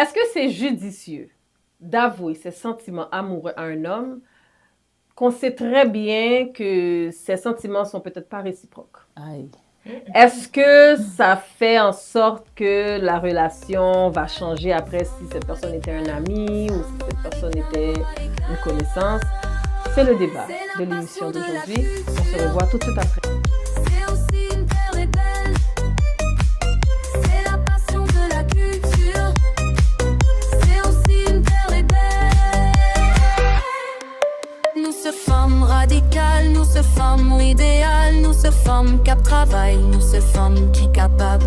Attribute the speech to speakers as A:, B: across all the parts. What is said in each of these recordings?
A: Est-ce que c'est judicieux d'avouer ses sentiments amoureux à un homme qu'on sait très bien que ses sentiments sont peut-être pas réciproques?
B: Aïe.
A: Est-ce que ça fait en sorte que la relation va changer après si cette personne était un ami ou si cette personne était une connaissance? C'est le débat de l'émission d'aujourd'hui. On se revoit tout de suite après.
C: C'est aussi une terre et belle. C'est la passion de la culture. C'est aussi une terre et belle. Nous se femmes radicales, nous se femmes idéales, nous se femmes cap travail, nous se femmes qui capables.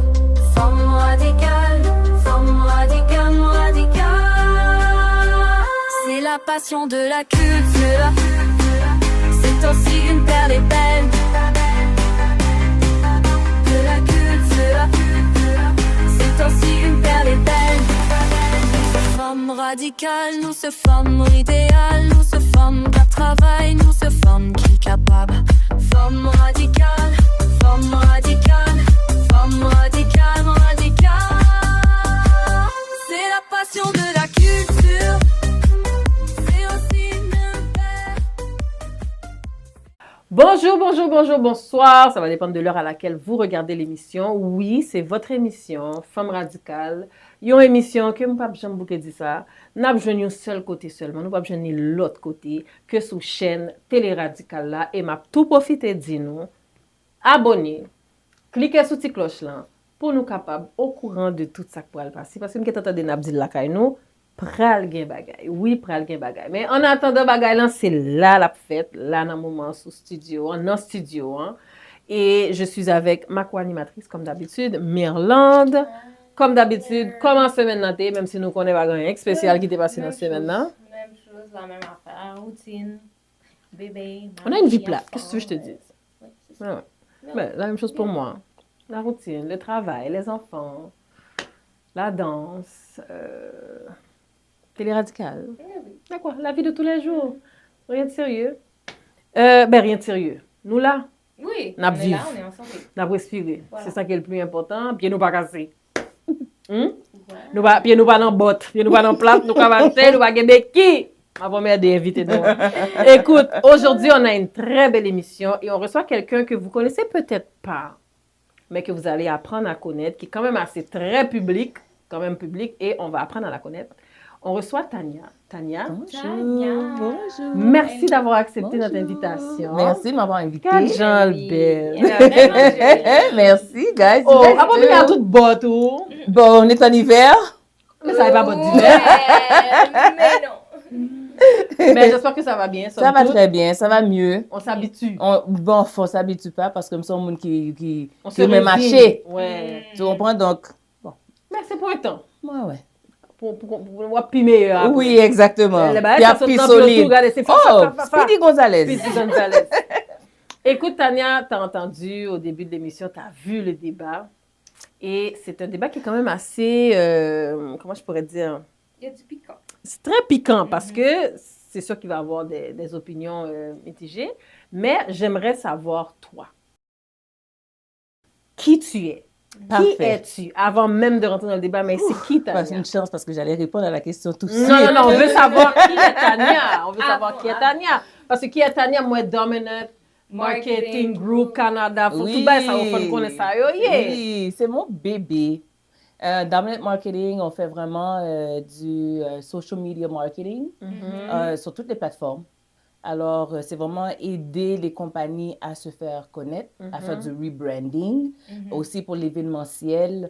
C: Femmes radicales, radicales. C'est la passion de la culture. C'est aussi une perle et belle. De la culture. C'est aussi une perle et belle. Femmes radicales, nous se femmes idéales, nous se femmes qui travail, nous se femmes qui capables. Femmes radicales, femmes radicales, femmes radicales, radicales. C'est la passion de la culture.
A: Bonjour, bonsoir. Ça va dépendre de l'heure à laquelle vous regardez l'émission. Oui, c'est votre émission, Femmes radicales. Une émission que je ne peux pas dire ça. Nous avons besoin d'un seul côté seulement. Nous n'avons pas besoin de l'autre côté que sous chaîne Télé Radicale là. Et m'a tout profité de nous. Abonnez. Cliquez sur la petite cloche là pour nous capables au courant de tout ça qui pourrait passer. Parce que nous avons entendu Nabdil la kay nous. Pral gen bagay. Oui, pral gen bagay. Mais en attendant bagay là, c'est là la fête, là dans le moment sous studio, en studio. Hein. Et je suis avec ma co-animatrice, comme d'habitude, Mirlande. Comme d'habitude, comment semaine nanté, même si nous connaissons pas rien spécial qui t'est passé dans la semaine là.
D: Même chose, la même affaire, routine, bébé.
A: On a une vie plate, qu'est-ce que tu veux que je te dise?
D: Oui, c'est ça.
A: Ouais, ouais. Ben, la même chose pour moi. La routine, le travail, les enfants, la danse, Télé Radicale. D'accord, la vie de tous les jours. Rien de sérieux. Rien de sérieux. Nous là,
D: Oui,
A: N'a
D: on est
A: vivre.
D: là, on est en santé.
A: nous avons respiré.
D: Voilà.
A: C'est ça qui est le plus important. Pieds nous pas cassés.
D: Voilà.
A: Pieds nous pas dans botte. Pieds nous pas dans place. Nous pas avancer. Nous pas gagner qui? Ma première des invités. Écoute, aujourd'hui, on a une très belle émission et on reçoit quelqu'un que vous connaissez peut-être pas, mais que vous allez apprendre à connaître, qui est quand même assez très public, et on va apprendre à la connaître. On reçoit Tania. Tania,
B: Bonjour.
A: merci d'avoir accepté
B: Bonjour.
A: notre invitation.
B: Merci de m'avoir invité.
A: Quel genre
D: Oui.
A: belle.
D: Elle a vraiment joué.
B: Merci, guys.
A: Oh,
B: Merci.
A: avant de venir à toute botte, oh.
B: Bon, on est en hiver.
A: Mais ça n'est pas botte d'hiver.
D: Mais non.
A: Mais j'espère que ça va bien.
B: Ça va très bien, ça va mieux.
A: On s'habitue.
B: Bon, faut s'habitue pas parce que nous sommes monde qui
A: On
B: qui met
A: résigne.
B: marché.
A: Ouais.
B: Tu comprends donc? Bon,
A: Mais c'est pour un temps.
B: ouais.
A: Pour pimer.
B: Oui, exactement.
A: Le
B: Puis
A: bail,
B: à
A: ça saute
B: pied
A: dans le tout,
B: solide.
A: regardez, c'est
B: Oh, Speedy Gonzalez.
A: Speedy Gonzalez. Écoute, Tania, tu as entendu au début de l'émission, tu as vu le débat. Et c'est un débat qui est quand même assez, comment je pourrais dire?
D: Il y a du piquant.
A: C'est très piquant parce que c'est sûr qu'il va y avoir des opinions mitigées. Mais j'aimerais savoir, toi, qui tu es?
B: Parfait.
A: Qui es-tu? Avant même de rentrer dans le débat, mais c'est qui
B: C'est
A: Tania?
B: une chance parce que j'allais répondre à la question tout de suite.
A: Non, on veut savoir qui est Tania. On veut savoir
D: bon,
A: qui est Tania. Parce que qui est Tania, moi, Dominant Marketing Group Canada. Faut tout bas, ça, on fait connaître ça. Yo, yeah.
B: Oui, c'est mon bébé. Dominant Marketing, on fait vraiment du social media marketing sur toutes les plateformes. Alors, c'est vraiment aider les compagnies à se faire connaître, à faire du rebranding, aussi pour l'événementiel,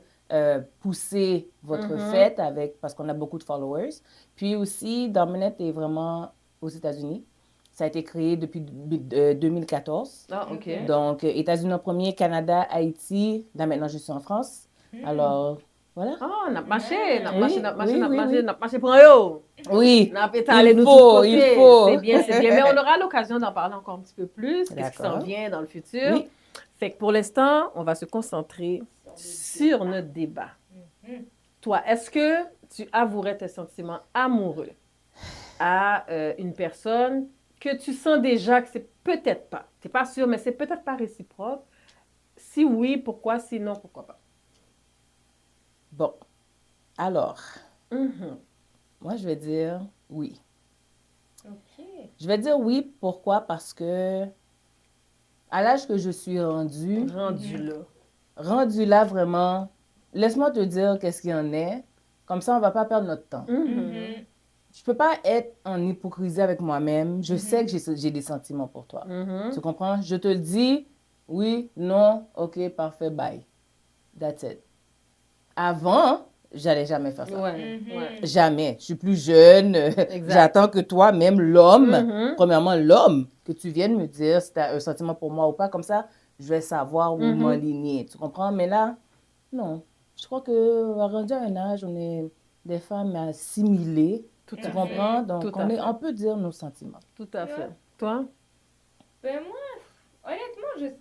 B: pousser votre fête parce qu'on a beaucoup de followers. Puis aussi, Dominant est vraiment aux États-Unis. Ça a été créé depuis 2014.
A: Ah, OK.
B: Donc, États-Unis en premier, Canada, Haïti. Là, maintenant, je suis en France. Alors, voilà.
A: Ah, n'a marché,
B: Oui.
A: pour yo.
B: Oui,
A: N'a pétalé nous
B: faut,
A: tous
B: il
A: côtés.
B: faut.
A: C'est bien. Mais on aura l'occasion d'en parler encore un petit peu plus. Qu'est-ce qui s'en
B: D'accord.
A: vient dans le futur?
B: Oui.
A: Fait que pour l'instant, on va se concentrer sur notre débat. Toi, est-ce que tu avouerais tes sentiments amoureux à une personne que tu sens déjà que c'est peut-être pas, tu n'es pas sûr, mais c'est peut-être pas réciproque? Si oui, pourquoi? Sinon, pourquoi pas?
B: Bon, alors, Moi, je vais dire oui.
D: OK.
B: Je vais dire oui, pourquoi? Parce que à l'âge que je suis rendue, rendu là vraiment, laisse-moi te dire qu'est-ce qu'il y en est. Comme ça, on va pas perdre notre temps. Je peux pas être en hypocrisie avec moi-même. Je sais que j'ai des sentiments pour toi. Tu comprends? Je te le dis, oui, non, ok, parfait, bye. That's it. Avant, j'allais jamais faire ça. Jamais. Je suis plus jeune. J'attends que toi, même l'homme, premièrement, l'homme, que tu viennes me dire si tu as un sentiment pour moi ou pas. Comme ça, je vais savoir où m'aligner. Tu comprends? Mais là, non. Je crois que rendu à un âge, on est des femmes assimilées. Tu comprends? Donc, on peut dire nos sentiments.
A: Tout à fait. Toi?
D: Ben moi, honnêtement,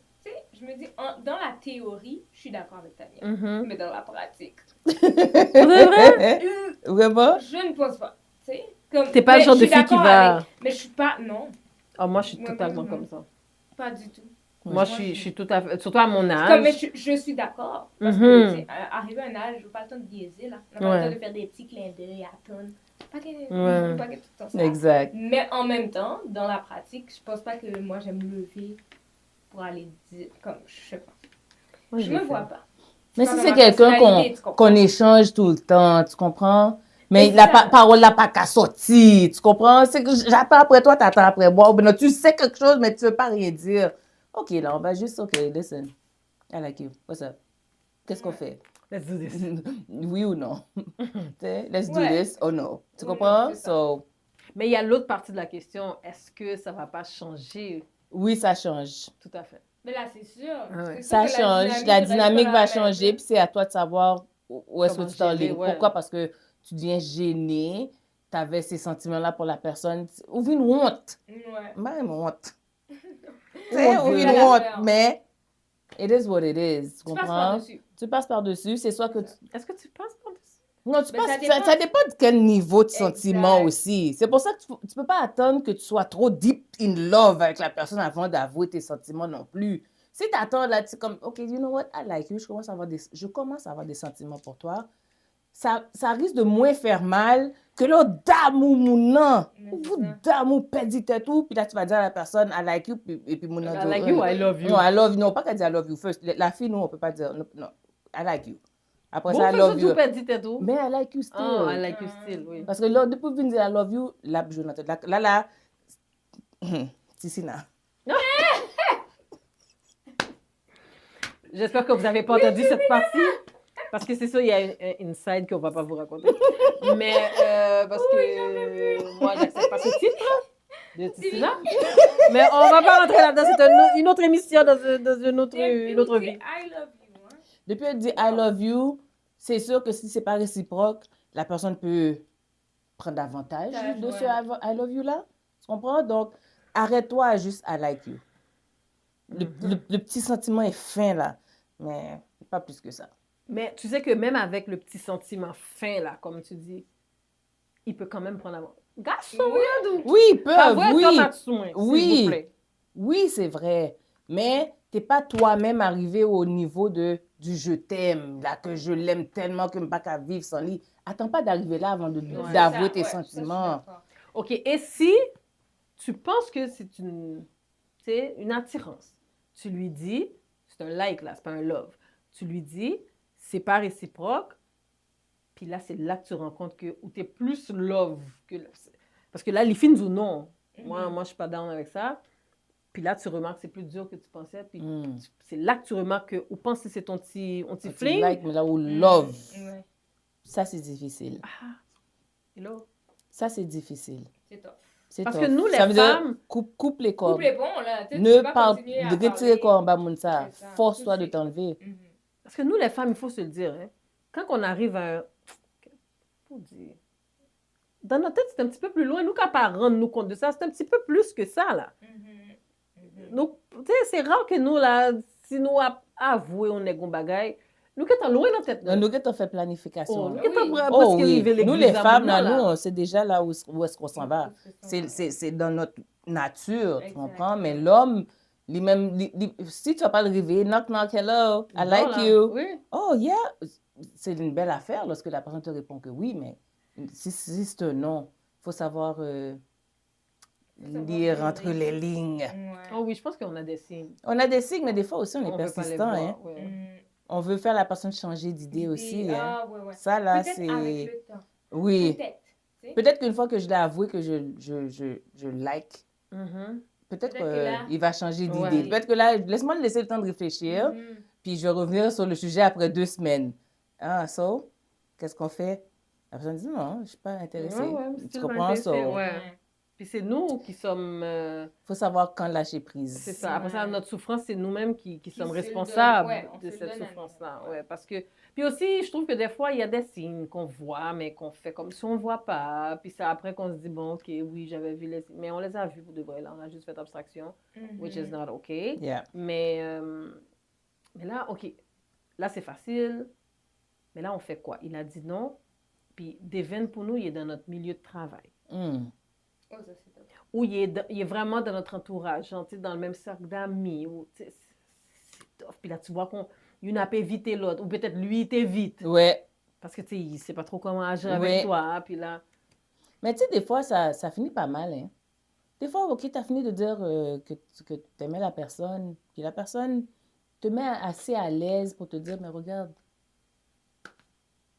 D: je me dis, dans la théorie, je suis d'accord avec Tania. Mais dans la pratique...
A: C'est vrai?
B: Vraiment?
D: Je ne pense pas. Tu sais? Comme,
A: t'es pas le genre de fille qui va...
D: mais je suis pas... Non.
A: Oh, moi, je suis totalement comme ça.
D: Pas du tout.
A: Moi, je suis tout à fait... Surtout à mon âge.
D: Comme, mais je suis d'accord. Parce que, tu sais, arrivé à un âge, je n'ai pas le temps de biaiser, là. On n'a pas le temps de faire des petits clins d'œil à tonne. Pas que tout le temps ça.
B: Exact.
D: Mais en même temps, dans la pratique, je pense pas que moi, j'aime me lever pour aller dire... Comme, je sais pas.
A: Moi,
D: je me vois pas.
B: Mais si c'est quelqu'un qu'on échange tout le temps, tu comprends? Mais la parole n'a pas qu'à sortir, tu comprends? C'est que j'attends après toi, t'attends après moi. Ben non, tu sais quelque chose, mais tu veux pas rien dire. OK, là, on va juste, OK, listen. I like you. What's up? Qu'est-ce qu'on fait?
A: Let's do this.
B: Oui ou non? Let's do this or no. Tu comprends? So,
A: mais il y a l'autre partie de la question. Est-ce que ça va pas changer?
B: Oui, ça change.
A: Tout à fait.
D: Mais là, c'est sûr.
B: Ça change. La dynamique va changer, puis c'est à toi de savoir où est-ce que tu t'enlignes. Pourquoi? Parce que tu deviens gêné, tu avais ces sentiments-là pour la personne. Ouvre une honte. Même honte. Ouvre une honte, mais it is what it is. Tu comprends? Tu passes par-dessus. C'est soit que...
A: Est-ce que tu passes par-dessus?
B: Non, ça dépend de quel niveau de sentiment aussi. C'est pour ça que tu peux pas attendre que tu sois trop deep in love avec la personne avant d'avouer tes sentiments non plus. Si tu attends là, tu es comme, OK, you know what, I like you, je commence à avoir des sentiments pour toi. Ça risque de moins faire mal que l'autre d'amour, mon nom. Ou d'amour, pédit tout, puis là, tu vas dire à la personne, I like you, et puis mon nom.
A: I like you, I love you.
B: Non, I love you. Non, pas qu'elle dit I love you first. La fille, nous, on peut pas dire, non, I like you. Après
A: bon,
B: ça, I love you.
A: Tout.
B: Mais I like you still.
A: Oh, I like you still, oui.
B: Parce que là, depuis que vous dire I love you, là, je note. Là, Tissina.
A: J'espère que vous n'avez pas entendu cette partie. Parce que c'est ça, il y a une inside qu'on ne va pas vous raconter. Mais parce que moi, j'accepte pas ce titre de Tissina. Mais on ne va pas rentrer là-dedans. C'est une autre émission dans une autre vie.
D: I love you.
B: Depuis qu'elle dit I love you, c'est sûr que si ce n'est pas réciproque, la personne peut prendre avantage de ce I love you là. Tu comprends? Donc, arrête-toi à juste I like you. Le petit sentiment est fin là, mais pas plus que ça.
A: Mais tu sais que même avec le petit sentiment fin là, comme tu dis, il peut quand même prendre avantage.
B: Oui, il peut. Oui, oui, c'est vrai. Mais tu n'es pas toi-même arrivé au niveau du je t'aime, là, que je l'aime tellement que je ne peux pas vivre sans lui. Attends pas d'arriver là avant d'avouer tes sentiments.
A: OK. Et si tu penses que c'est une attirance, tu lui dis, c'est un like là, c'est pas un love. Tu lui dis, c'est pas réciproque. Puis là, c'est là que tu rends compte où tu es plus love que... Parce que là, les filles nous disent non. Moi, je suis pas down avec ça. Puis là, tu remarques que c'est plus dur que tu pensais. Puis c'est là que tu remarques que, ou penses que c'est ton petit fling.
B: Like, mais là où love. Ça, c'est difficile.
A: Hello.
B: Ça, c'est difficile.
D: C'est top.
A: Parce que nous, les femmes...
B: Coupe les cordes.
D: Coupe les ponts, là.
B: Ne parle de retirer les cordes en bas, Mounsa. Force-toi de t'enlever.
A: Parce que nous, les femmes, il faut se le dire. Hein, quand on arrive à... Faut dire... Dans notre tête, c'est un petit peu plus loin. Nous, quand on rendre nous compte de ça, c'est un petit peu plus que ça, là. Donc, tu sais, c'est rare que nous, là, si nous avouons on est gon bagaille, nous qui sommes loin dans la tête.
B: Nous qui sommes fait planification.
A: Nous,
B: les femmes, là, nous, c'est déjà là où est-ce qu'on s'en va. C'est dans notre nature, tu comprends? Mais l'homme, lui-même, si tu vas pas le réveiller, knock, knock, hello, I like you.
A: Oui.
B: Oh, yeah. C'est une belle affaire lorsque la personne te répond que oui, mais si c'est un non, il faut savoir lire entre les lignes.
D: Ouais.
A: Oh oui, je pense qu'on a des signes.
B: On a des signes, mais des fois aussi, on est
A: On veut pas les
B: persistant.
A: voir,
B: Hein.
A: ouais.
B: On veut faire la personne changer d'idée aussi. Hein.
D: Ah, ouais.
B: Ça, là,
D: Peut-être
B: c'est...
D: avec le temps.
B: Oui.
D: Peut-être. Tu sais.
B: Peut-être qu'une fois que je l'ai avoué que je like,
A: Mhm.
B: peut-être
D: Peut-être que là-
B: qu'il va changer d'idée.
A: Ouais.
B: Peut-être que là, laisse-moi le laisser le temps de réfléchir, puis je vais revenir sur le sujet après 2 semaines. Ah, so, qu'est-ce qu'on fait? La personne dit non, je ne suis pas intéressée.
A: Ouais,
B: Tu
A: still
B: comprends
A: pas
B: ça?
A: intéressé,
B: Il
A: ouais. Puis c'est nous qui sommes...
B: faut savoir quand lâcher prise.
A: c'est ça. Après ça,
D: Ouais.
A: notre souffrance, c'est nous-mêmes qui sommes
D: se le
A: responsables
D: donne, ouais, on
A: de
D: se le
A: cette
D: donne à
A: souffrance-là.
D: nous-mêmes,
A: Ouais, parce que... Puis aussi, je trouve que des fois, il y a des signes qu'on voit, mais qu'on fait comme si on ne voit pas. Puis c'est après qu'on se dit, bon, OK, oui, j'avais vu les signes. Mais on les a vus pour de vrai, là. On a juste fait abstraction, which is not OK.
B: Yeah.
A: Mais là, OK, là, c'est facile. Mais là, on fait quoi? Il a dit non. Puis Devin, pour nous, il est dans notre milieu de travail.
B: Mm.
D: Oh, ça, c'est top.
A: Ou il est vraiment dans notre entourage, genre, tu sais, dans le même cercle d'amis. Ou, tu sais, c'est tough. Puis là, tu vois qu'il n'a pas évité l'autre. Ou peut-être lui, il t'évite.
B: Ouais.
A: Parce que, tu sais, il ne sait pas trop comment agir
B: Ouais.
A: avec toi. Puis là,
B: Mais tu sais, des fois, ça finit pas mal. Hein. Des fois, OK, tu as fini de dire que tu aimais la personne, puis la personne te met assez à l'aise pour te dire, mais regarde,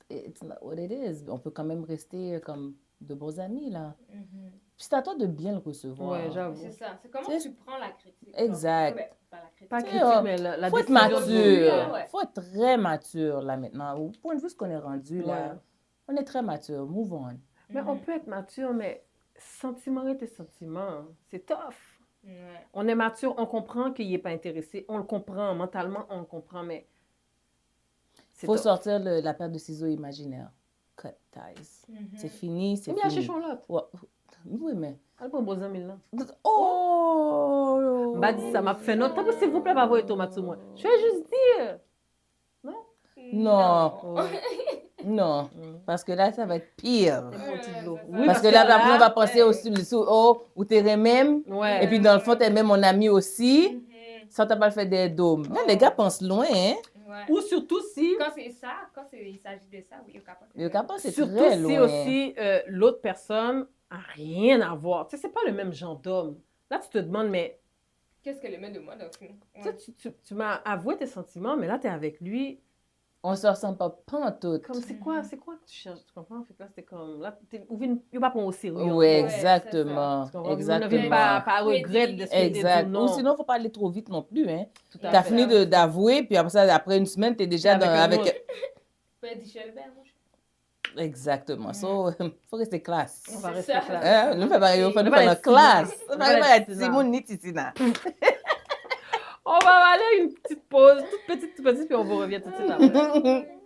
B: it's not what it is. On peut quand même rester comme de bons amis, là. Puis c'est à toi de bien le recevoir.
A: ouais, j'avoue.
D: C'est ça. C'est comment
B: C'est-
D: tu prends la critique.
B: Exact.
D: Ben, pas la critique.
A: Pas
B: Tu sais,
A: critique, mais la
B: faut être
A: décision de
B: mature.
A: l'autre.
D: Ouais.
B: Faut être très mature, là, maintenant. Au point de vue ce qu'on est rendu, là,
A: Ouais.
B: on est très mature. Move on.
A: Mais on peut être mature, mais sentiment et tes sentiments, c'est tough.
D: Ouais.
A: On est mature, on comprend qu'il n'est pas intéressé. On le comprend, mentalement, on le comprend, mais c'est
B: Faut
A: tough.
B: sortir la paire de ciseaux imaginaires. Cut ties. C'est fini, c'est
A: Mais
B: fini.
A: lâchez l'autre.
B: Ouais. Oui, mais...
A: Elle prend beaux amis là.
B: Oh!
A: M'a dit ça, m'a fait note. S'il vous plaît, pas voir tomate sur moi. Je vais juste dire.
B: Non,
A: Ouais.
B: non. Parce que là, ça va être pire.
A: Oui,
B: Parce que là, après, on va penser où t'es même.
A: Ouais.
B: Et puis, dans le fond, t'es même mon ami aussi. Ça, t'as pas fait des dômes. Là, les gars pensent loin, hein.
D: Ouais.
A: Ou surtout si,
D: Quand c'est ça, il s'agit de ça, oui, au capable.
B: Le capot, c'est
A: surtout
B: très
A: si
B: loin.
A: aussi l'autre personne a rien à voir. Tu sais, c'est pas le même genre d'homme. Là, tu te demandes, mais
D: Qu'est-ce que le met de moi, dans le fond?
A: tu sais, tu m'as avoué tes sentiments, mais là, tu es avec lui.
B: On se ressent pas pantoute.
A: Comme, c'est quoi que tu cherches? Tu comprends? Fait que là, c'était comme, là, il ne pas prendre au sérieux.
B: Oui,
D: c'est
B: exactement.
A: Tu comprends? Vous n'avez
B: Exactement.
A: pas regret de ce que
B: Exact.
A: tu
B: Ou
A: non.
B: sinon, faut pas aller trop vite non plus, hein.
A: Tout à
B: T'as
A: fait.
B: fini d'avouer, puis après ça, après une semaine, t'es déjà
A: Avec un
B: avec...
A: autre.
D: Ben, dis Shelbert, moi.
B: Exactement. So, faut rester classe.
A: On va
D: C'est
A: rester
D: ça.
A: classe.
B: Hein? Nous, faut pas
A: On
B: nous
A: va
B: faire notre
A: être
B: classe.
A: Simon.
B: On
A: On
B: va
A: va
B: pas
A: être
B: être
A: Simon.
B: Simon ni Titina.
A: On va aller une petite pause, toute petite, puis on vous revient tout de suite après.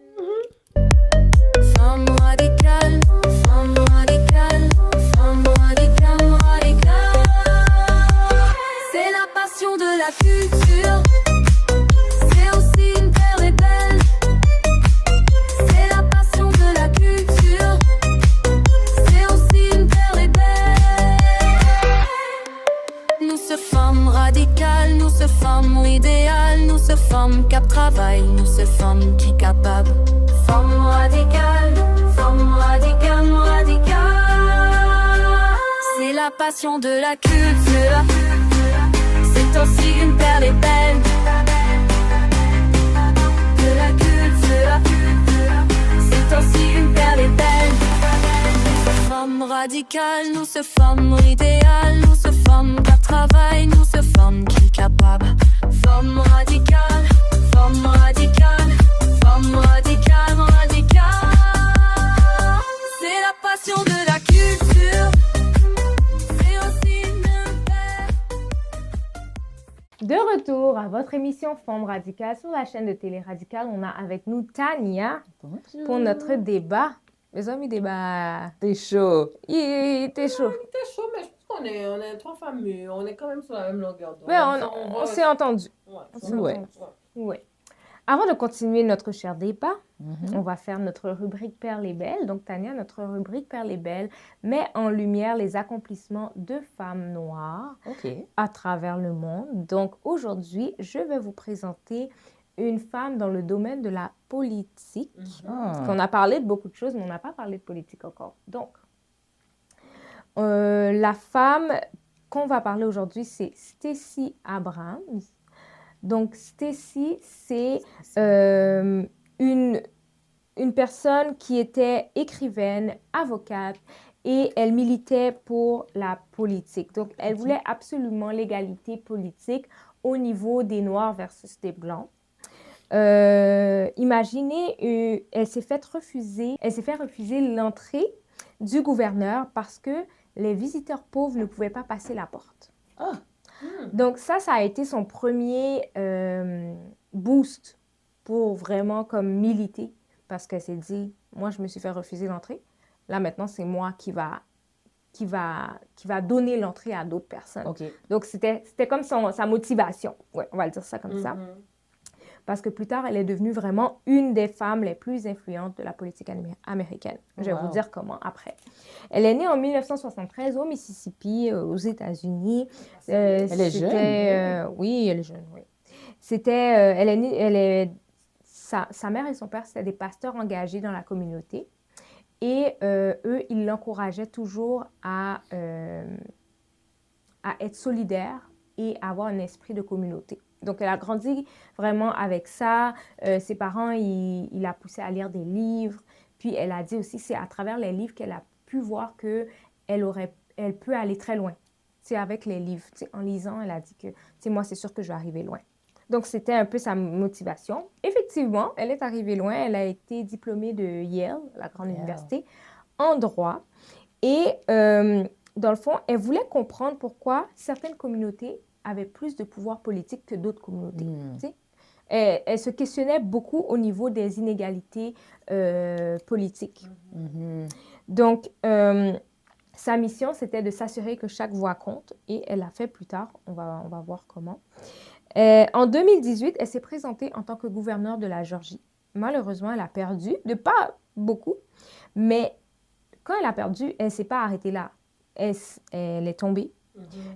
C: Femme radicale, femme radicale, femme radicale, radicale. C'est la passion de la culture. C'est aussi une terre rebelle. C'est la passion de la culture. C'est aussi une terre rebelle. Nous ce femmes radicales, nous ce femmes idéales, nous ce femmes cap travail, nous ce femmes qui capables. Femme radicale, radicale. C'est la passion de la culture. C'est aussi une perle belle. De la culture. C'est aussi une perle belle. Femme radicale, nous ce femmes idéales, nous ce femmes qui travail, nous ce femmes qui capables. Femme radicale, femme radicale, femme radicale, radicale. C'est la passion de la culture. C'est aussi une belle.
E: De retour à votre émission Femmes radicales sur la chaîne de télé radicale, on a avec nous Tania pour notre débat. Les amis, débat.
B: T'es chaud.
E: Il était chaud.
A: T'es chaud, mais je pense qu'on est trois femmes mûres. On est quand même sur la même longueur d'onde.
E: Mais on s'est entendu.
A: Ouais.
E: On s'est
B: Ouais.
E: entendu. Oui. Avant de continuer notre cher débat, on va faire notre rubrique Perles et Belles. Donc, Tania, notre rubrique Perles et Belles met en lumière les accomplissements de femmes noires
B: OK.
E: à travers le monde. Donc, aujourd'hui, je vais vous présenter une femme dans le domaine de la politique.
B: Ah.
E: On a parlé de beaucoup de choses, mais on n'a pas parlé de politique encore. Donc, la femme qu'on va parler aujourd'hui, c'est Stacey Abrams. Donc, Stacey, c'est une personne qui était écrivaine, avocate, et elle militait pour la politique. Donc, elle voulait absolument l'égalité politique au niveau des Noirs versus des Blancs. Imaginez, elle s'est fait refuser l'entrée du gouverneur parce que les visiteurs pauvres ne pouvaient pas passer la porte.
B: Ah.
E: Donc ça a été son premier boost pour vraiment comme militer parce qu'elle s'est dit, moi je me suis fait refuser l'entrée, là maintenant c'est moi qui va donner l'entrée à d'autres personnes.
B: OK.
E: Donc c'était comme sa motivation, ouais, on va le dire ça comme ça. Parce que plus tard, elle est devenue vraiment une des femmes les plus influentes de la politique américaine. Je vais vous dire comment après. Elle est née en 1973 au Mississippi, aux États-Unis.
B: Elle est jeune.
E: Oui, elle est jeune, oui. Sa mère et son père, c'était des pasteurs engagés dans la communauté. Et eux, ils l'encourageaient toujours à être solidaire et avoir un esprit de communauté. Donc, elle a grandi vraiment avec ça. Ses parents, il la poussé à lire des livres. Puis, elle a dit aussi, c'est à travers les livres qu'elle a pu voir qu'elle peut aller très loin. C'est avec les livres. En lisant, elle a dit que, moi, c'est sûr que je vais arriver loin. Donc, c'était un peu sa motivation. Effectivement, elle est arrivée loin. Elle a été diplômée de Yale, la grande université, en droit. Et, dans le fond, elle voulait comprendre pourquoi certaines communautés avait plus de pouvoir politique que d'autres communautés. Elle se questionnait beaucoup au niveau des inégalités politiques. Donc, sa mission, c'était de s'assurer que chaque voix compte et elle l'a fait plus tard. On va voir comment. En 2018, elle s'est présentée en tant que gouverneure de la Géorgie. Malheureusement, elle a perdu, de pas beaucoup, mais quand elle a perdu, elle ne s'est pas arrêtée là. Elle est tombée.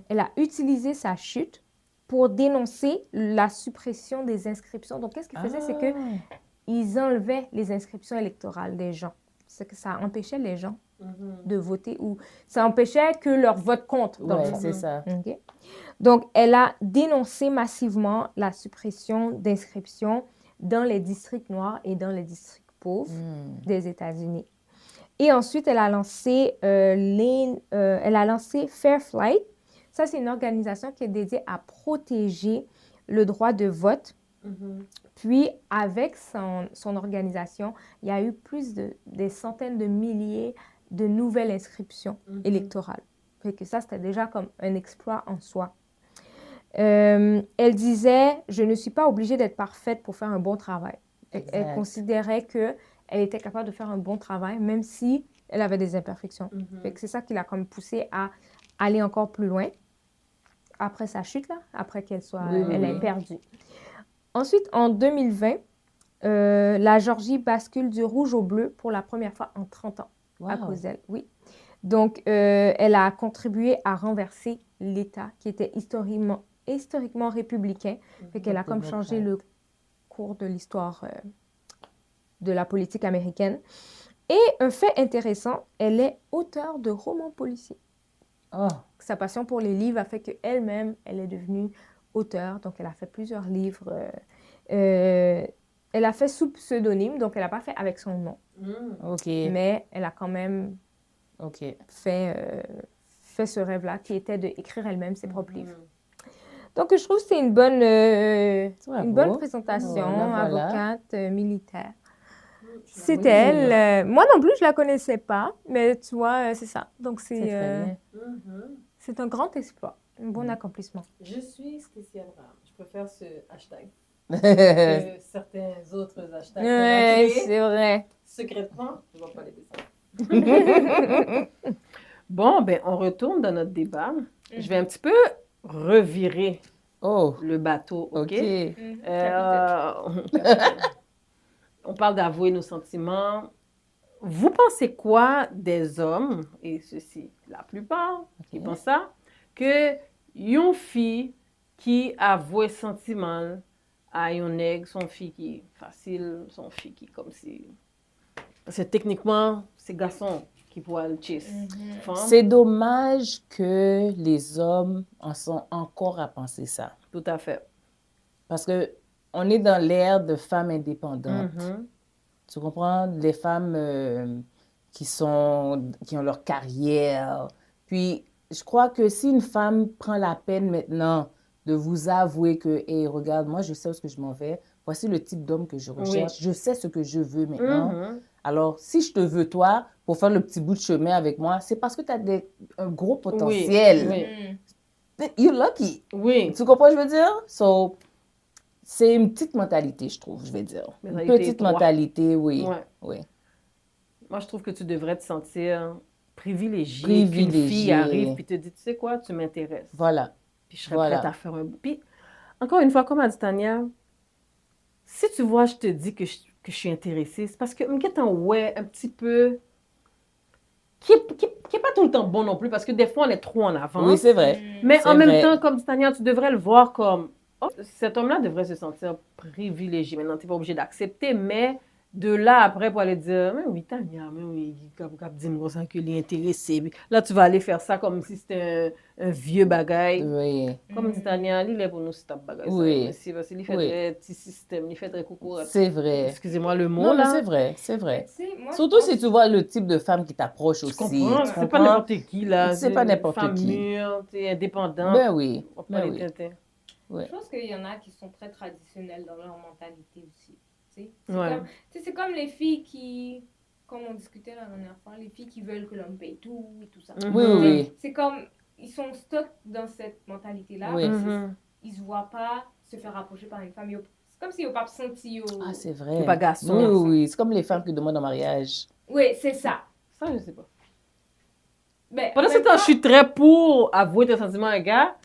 E: Elle a utilisé sa chute pour dénoncer la suppression des inscriptions. Donc, qu'est-ce qu'ils faisaient? C'est qu'ils enlevaient les inscriptions électorales des gens. C'est que ça empêchait les gens de voter ou ça empêchait que leur vote compte.
B: Oui, c'est ça.
E: Okay? Donc, elle a dénoncé massivement la suppression d'inscriptions dans les districts noirs et dans les districts pauvres des États-Unis. Et ensuite, elle a lancé Fair Flight. Ça, c'est une organisation qui est dédiée à protéger le droit de vote. Puis, avec son organisation, il y a eu des centaines de milliers de nouvelles inscriptions électorales. Fait que ça, c'était déjà comme un exploit en soi. Elle disait, je ne suis pas obligée d'être parfaite pour faire un bon travail. Elle considérait qu'elle était capable de faire un bon travail, même si elle avait des imperfections. Fait que c'est ça qui l'a comme poussée à aller encore plus loin après sa chute, là, après elle ait perdu. Ensuite, en 2020, la Géorgie bascule du rouge au bleu pour la première fois en 30 ans à cause d'elle. Oui. Donc, elle a contribué à renverser l'État qui était historiquement républicain. Fait qu'elle a comme changé le cours de l'histoire de la politique américaine. Et un fait intéressant, elle est auteure de romans policiers. Sa passion pour les livres a fait qu'elle-même, elle est devenue auteure. Donc, elle a fait plusieurs livres. Elle a fait sous pseudonyme, donc elle n'a pas fait avec son nom. Mais elle a quand même fait ce rêve-là, qui était d'écrire elle-même ses propres livres. Donc, je trouve que c'est une bonne présentation, avocate, militaire. C'est elle. Moi non plus, je ne la connaissais pas, mais tu vois, c'est ça. Donc, c'est un grand exploit, un bon accomplissement.
A: Je suis Stacey Abrams. Je préfère ce hashtag que certains autres hashtags.
E: Oui, c'est vrai.
A: Secrètement, je ne vais pas les descendre. Bon, ben, on retourne dans notre débat. Je vais un petit peu revirer le bateau, OK? On parle d'avouer nos sentiments. Vous pensez quoi des hommes, et ceci, la plupart, qui pensent ça, que une fille qui avoue sentiments Ah, yon nègre, son fille qui est facile, son fille qui est comme si... Parce que techniquement, c'est garçon qui pourra le chase. Femme.
B: C'est dommage que les hommes en sont encore à penser ça.
A: Tout à fait.
B: Parce que on est dans l'ère de femmes indépendantes. Tu comprends? Les femmes qui ont leur carrière. Puis, je crois que si une femme prend la peine maintenant de vous avouer que, hey, regarde, moi, je sais où est-ce que je m'en vais. Voici le type d'homme que je recherche. Je sais ce que je veux maintenant. Alors, si je te veux, toi, pour faire le petit bout de chemin avec moi, c'est parce que tu as un gros potentiel.
A: Oui.
B: You're lucky.
A: Oui.
B: Tu comprends ce que je veux dire? So, c'est une petite mentalité, je trouve, je vais dire. Une petite mentalité, oui.
A: Ouais.
B: Oui.
A: Moi, je trouve que tu devrais te sentir privilégiée. Qu'une fille arrive et te dit, tu sais quoi, tu m'intéresses.
B: Voilà.
A: Puis je serais prête à faire un... Puis, encore une fois, comme a dit Tania, si tu vois, je te dis que je suis intéressée, c'est parce que, ouais, un petit peu... Qui est pas tout le temps bon non plus, parce que des fois, on est trop en avance.
B: Oui, c'est vrai.
A: Mais en même temps, comme dit Tania, tu devrais le voir comme... Oh, cet homme-là devrait se sentir privilégié. Maintenant, tu n'es pas obligé d'accepter, mais de là, après, pour aller dire, mais oui, Tania, mais oui, dis-moi qu'il est intéressé. Là, tu vas aller faire ça comme si c'était un vieux bagaille.
B: Oui.
A: Comme dit Tania, il est pour nous, c'est un bagaille.
B: Oui.
A: Ça, parce qu'il fait très petit système, il fait très coucou.
B: C'est vrai.
A: Excusez-moi le mot,
B: non,
A: là.
B: mais c'est vrai, c'est vrai.
D: Moi,
B: surtout si tu vois le type de femme qui t'approche aussi.
A: Comprends? C'est pas n'importe qui, là.
B: C'est pas n'importe
A: femme
B: qui.
A: mûre, indépendante.
B: Ben oui.
A: On peut pas
B: Ben
A: les
B: oui.
A: teinter.
B: Ouais.
D: Je pense qu'il y en a qui sont très traditionnels dans leur mentalité aussi.
A: Ouais.
D: C'est comme les filles qui, comme on discutait la dernière fois, les filles qui veulent que l'homme paye tout et tout ça.
B: Oui, oui.
D: C'est comme, ils sont stuck dans cette mentalité-là.
B: Oui.
D: Ils se voient pas se faire approcher par une femme. C'est comme s'ils n'ont pas senti.
B: Ah, c'est vrai.
A: Pas garçon.
B: Oui, oui. C'est comme les femmes qui demandent en mariage.
D: Oui, c'est ça.
A: Ça, je sais pas.
D: Ben,
A: Pendant ce temps, je suis très pour avouer tes sentiments à un gars.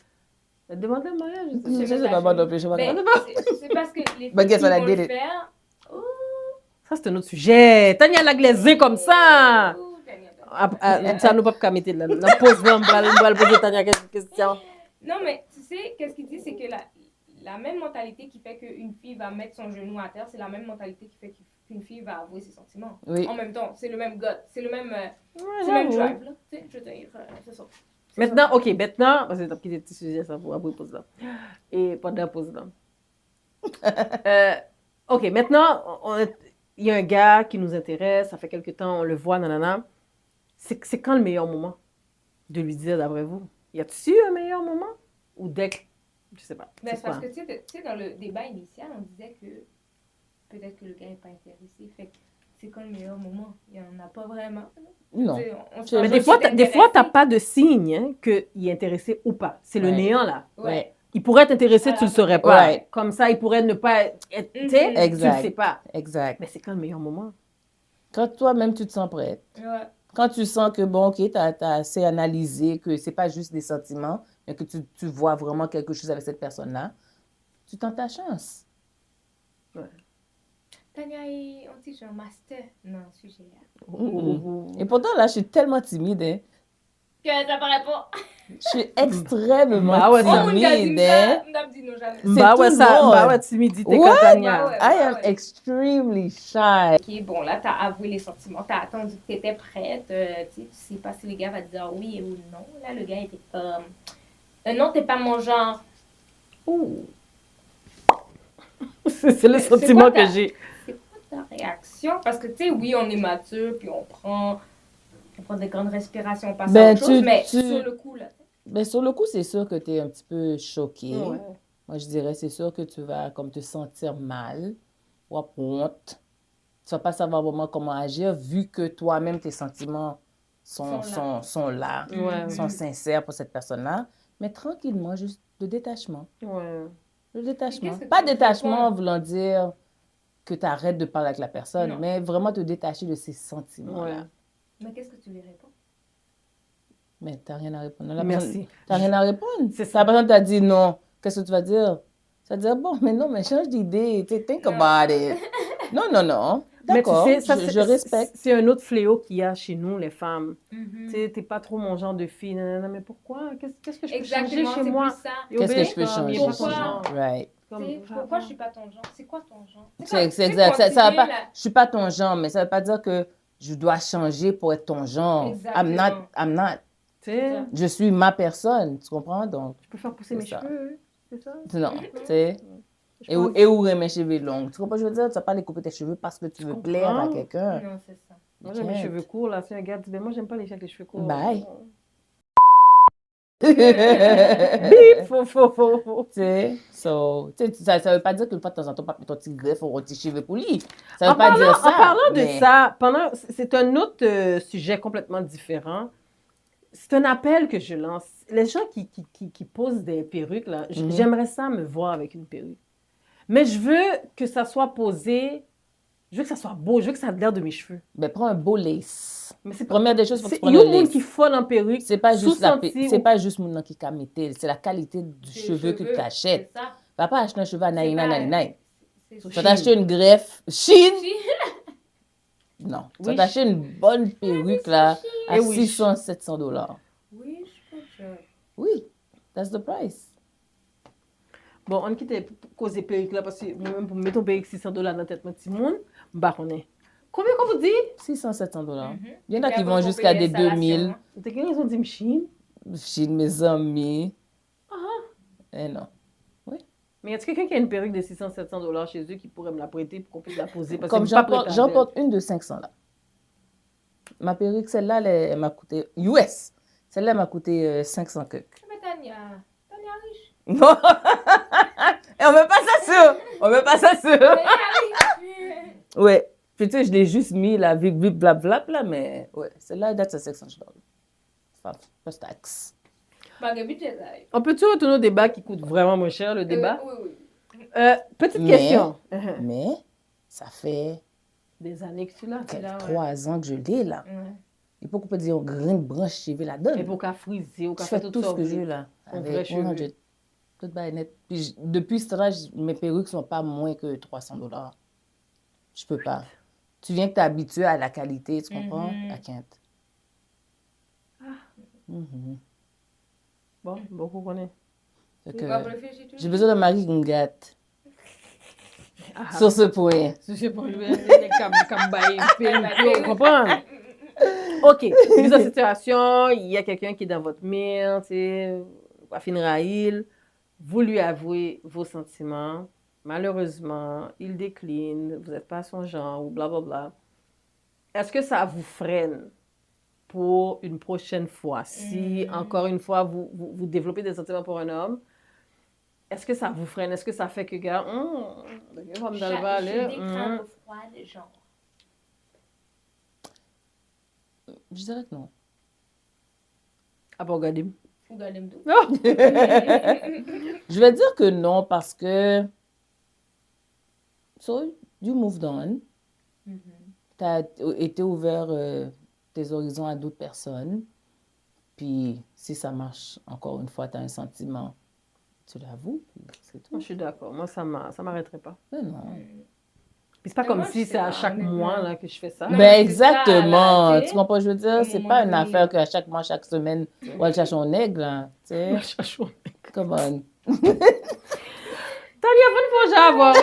A: Demander un mariage, je sais pas.
B: Je sais pas moi non plus.
D: C'est parce que les filles
B: But guess
D: qui
B: what I
D: vont
B: did
D: le
B: it.
D: faire...
A: Ça, c'est un autre sujet. Tania la glaisée comme ça. Ça nous pas mettre là. La pause là, on va poser Tania quelques questions.
D: Non, mais tu sais, qu'est-ce qu'il dit, c'est que la même mentalité qui fait qu'une fille va mettre son genou à terre, c'est la même mentalité qui fait qu'une fille va avouer ses sentiments.
B: Oui.
D: En même temps, c'est le même gut, c'est le même drive, là. Tu sais, je veux dire, c'est ça.
A: Maintenant, ok, maintenant, parce que t'as pris des petits sujets, ça pour après pause là. Et pendant la pause là. Ok, maintenant, il y a un gars qui nous intéresse, ça fait quelque temps, on le voit, nanana. C'est quand le meilleur moment de lui dire, d'après vous? Y a-t-il un meilleur moment? Ou dès que, je sais pas.
D: Ben, c'est parce que, tu sais, dans le débat initial, on disait que peut-être que le gars n'est pas intéressé. Fait que c'est quand le meilleur moment? Il n'y en a pas vraiment.
B: Non.
A: Mais des fois, t'as pas de signe hein, qu'il est intéressé ou pas. C'est le néant, là.
D: Ouais.
A: Il pourrait être intéressé, tu le saurais pas.
B: Ouais.
A: Comme ça, il pourrait ne pas être, tu sais, tu le sais pas.
B: Exact.
A: Mais c'est quand le meilleur moment?
B: Quand toi-même, tu te sens prête.
D: Ouais.
B: Quand tu sens que, bon, OK, tu as assez analysé, que c'est pas juste des sentiments, mais que tu vois vraiment quelque chose avec cette personne-là, tu tentes ta chance.
A: Ouais.
D: Tania, on dit j'ai un master dans ce sujet-là.
B: Et pourtant, là, je suis tellement timide, hein.
D: Que ça paraît pas.
B: Je suis extrêmement
A: Bah ouais, ça.
B: timide, hein.
A: Bah ouais, ça, bah ouais, timidité quand Tania.
D: Ouais.
B: I am extremely shy.
D: Ok, bon, là, t'as avoué les sentiments, t'as attendu que t'étais prête, tu sais pas si le gars va te dire oui ou non. Là, le gars était comme, non, t'es pas mon genre.
A: Ouh. C'est le sentiment que j'ai.
D: C'est quoi ta réaction? Parce que, tu sais, oui, on est mature, puis on prend des grandes respirations, on passe à autre chose, mais sur le coup, là.
B: Ben, sur le coup, c'est sûr que tu es un petit peu choqué.
A: Ouais.
B: Moi, je dirais, c'est sûr que tu vas comme te sentir mal ou à honte. Tu vas pas savoir vraiment comment agir vu que toi-même, tes sentiments sont là,
A: Ouais.
B: sont sincères pour cette personne-là. Mais tranquillement, juste le détachement.
A: Ouais.
B: Le détachement.
D: Qu'est-ce que
B: Pas
D: tu fais,
B: détachement
D: toi?
B: voulant dire que tu arrêtes de parler avec la personne,
D: Non.
B: mais vraiment te détacher de ces sentiments-là.
A: Ouais.
D: Mais qu'est-ce que tu lui réponds?
B: Mais tu n'as rien à répondre.
A: Merci.
B: Tu n'as rien à répondre.
A: C'est
B: Si
A: ça.
B: la personne t'a dit non, qu'est-ce que tu vas dire? Tu vas dire, bon, mais non, mais change d'idée. Think about it. Non.
A: Mais tu
B: D'accord,
A: sais, ça,
B: je respecte.
A: C'est un autre fléau qu'il y a chez nous, les femmes.
D: Mm-hmm.
A: Tu sais, t'es pas trop mon genre de fille. Nanana, mais pourquoi? Qu'est-ce que je peux changer
D: Exactement,
A: chez
D: c'est
A: moi?
D: plus ça.
A: Et
B: Qu'est-ce que
A: obéir
B: je peux
A: comme, il est
B: changer?
A: pas ton
D: Pourquoi?
A: genre.
B: Right.
D: Pourquoi je suis pas ton genre? C'est quoi ton genre?
B: C'est exact. Ça va pas, je suis pas ton genre, mais ça veut pas dire que je dois changer pour être ton genre.
D: Exactement.
B: I'm not.
A: T'sais,
B: Je suis ma personne, tu comprends? Donc,
A: je peux faire pousser mes
B: C'est ça.
A: cheveux, c'est ça?
B: non, tu sais.
A: Je
B: Et
A: pense-
B: où mes cheveux longs. Tu comprends ce que je veux dire? Tu vas pas aller couper tes cheveux parce que tu veux plaire à
A: comprends.
B: quelqu'un.
D: Non, c'est ça.
A: Moi, j'aime mes cheveux courts, là. Si un gars dit, ben moi, j'aime pas les filles avec les cheveux courts.
B: Bye.
A: Bip! Faut.
B: Tu sais, ça veut pas dire qu'une fois de temps en temps, pas ton petit greffe ou un petit cheveu poli. Ça veut
A: En
B: pas
A: parlant,
B: dire ça.
A: en parlant de
B: mais-
A: ça, c'est un autre sujet complètement différent. C'est un appel que je lance. Les gens qui posent des perruques, là,
B: Mhm.
A: j'aimerais ça me voir avec une perruque. Mais je veux que ça soit posé, je veux que ça soit beau, je veux que ça ait l'air de mes cheveux.
B: Ben, prends un beau lace.
A: Mais c'est
B: Première des choses, il faut que tu
A: il y
B: prennes
A: a
B: un
A: un monde
B: lace.
A: qui folle en perruque.
B: C'est pas juste
A: sous-senti
B: c'est
A: ou-
B: pas juste mon nom qui camité, c'est la qualité du cheveu que tu achètes.
D: C'est ça.
B: Va pas acheter un cheveu à 99.
D: C'est
B: Tu
D: ça.
B: vas t'acheter une greffe Chine. Non. Tu vas
A: Oui.
B: t'acheter une bonne perruque là à
A: Eh oui.
B: 600, 700 $.
D: Oui, je comprends.
B: Oui. That's the price.
A: Bon, on quitte causer perruque là parce que moi-même pour me mettre un perruque $600 dans la tête, mon petit monde, bah on est. Combien qu'on vous dit?
B: 600, 700 $.
D: Mhm.
B: Il y en a
D: Puis
B: qui
D: après,
B: vont
D: faut
B: jusqu'à
D: payer
B: des
D: l'installation,
B: 2000.
D: hein.
A: T'as quelqu'un qui ont dit machine?
B: Chine, mes amis.
A: Ah.
B: Eh non.
A: Mais y a-t-il quelqu'un qui a une perruque de 600, $700 chez eux qui pourrait me la prêter pour qu'on puisse la poser? Parce
B: Comme
A: que je suis pas prête à
B: j'en
A: elle.
B: porte une de 500 là. Ma perruque, celle-là, elle m'a coûté US. Celle-là, elle m'a coûté 500 quelques.
D: Mais Tania riche.
B: Non. Et on met pas ça sur. On met pas ça sur.
D: Tania riche.
B: Ouais. Puis tu sais, je l'ai juste mis là, vip, vip, blablabla, mais ouais. Celle-là, that's a $600. Enfin, plus taxe.
D: Bah, Gabi, tu es là.
A: On peut-tu retourner au débat qui coûte vraiment moins cher, le débat?
D: Oui.
A: Petite
B: Mais-
A: question.
B: Mais ça fait
A: Des années que tu l'as.
D: là, ouais.
B: 3 ans que je l'ai là.
D: Ouais.
B: Il faut qu'on peut dire grain de branche cheveux là-dedans.
A: Et pour qu'à friser, ou qu'à
B: Je
A: faire
B: fais
A: tout
B: tout ce
A: ça.
B: que j'ai là.
A: Un vrai
B: Avec
A: cheveu.
B: 100, tout net. Puis depuis ce temps-là, mes perruques sont pas moins que $300. Je peux pas. Tu viens que tu es habitué à la qualité, tu comprends?
D: Mhm.
B: À Quinte. Mhm.
A: Bon, beaucoup connaît.
B: Fait
D: Tu
B: que
D: vas réfléchir tout
B: j'ai besoin d'un mari qui me gâte.
A: Ah,
B: Sur ce point.
A: je sais pas, je vais comme bailler vous comprenez? OK, mise en situation, il y a quelqu'un qui est dans votre mire, tu sais, Wafin Raïl, vous lui avouez vos sentiments, malheureusement, il décline, vous n'êtes pas son genre, ou blablabla. Est-ce que ça vous freine pour une prochaine fois? Si, encore une fois, vous développez des sentiments pour un homme, est-ce que ça vous freine? Est-ce que ça fait que, gars, on va me
D: J'ai
A: aller,
D: des crampes froides, genre.
B: Je dirais que non.
A: Ah bon, regardez.
D: Ou Galim tout.
B: Je vais dire que non parce que. So, you moved on. Tu as été ouvert tes horizons à d'autres personnes. Puis, si ça marche, encore une fois, tu as un sentiment, tu l'avoues, puis c'est tout.
A: Moi, je suis d'accord. Moi, ça m'arrêterait pas.
B: Mais non.
A: Puis c'est pas
D: Mais
A: comme
D: moi,
A: si
D: je
A: c'est
D: sais
A: à
D: pas,
A: chaque
D: honnêtement.
A: mois là, que je fais ça.
D: Mais-
B: Ben
D: c'est
B: exactement.
D: ça, là, tu
B: Tu
D: sais.
B: comprends ce que je veux dire?
D: Au
B: C'est
D: moment
B: pas une
D: donné.
B: affaire qu'à chaque mois, chaque semaine, on va chercher un aigle, là. Tu sais, come on.
A: T'as rien fait pour avoir.